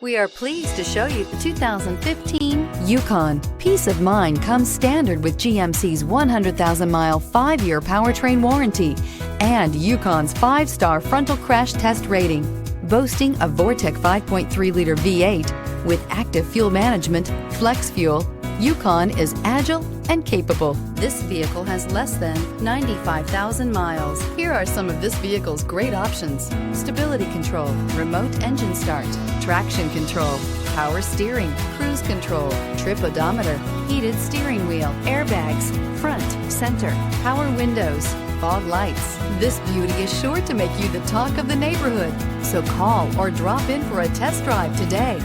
We are pleased to show you the 2015 Yukon. Peace of mind comes standard with GMC's 100,000-mile, 5-year powertrain warranty and Yukon's 5-star frontal crash test rating. Boasting a Vortec 5.3-liter V8 with active fuel management, flex fuel, Yukon is agile and capable. This vehicle has less than 95,000 miles. Here are some of this vehicle's great options: stability control, remote engine start, traction control, power steering, cruise control, trip odometer, heated steering wheel, airbags, front, center, power windows, fog lights. This beauty is sure to make you the talk of the neighborhood. So call or drop in for a test drive today.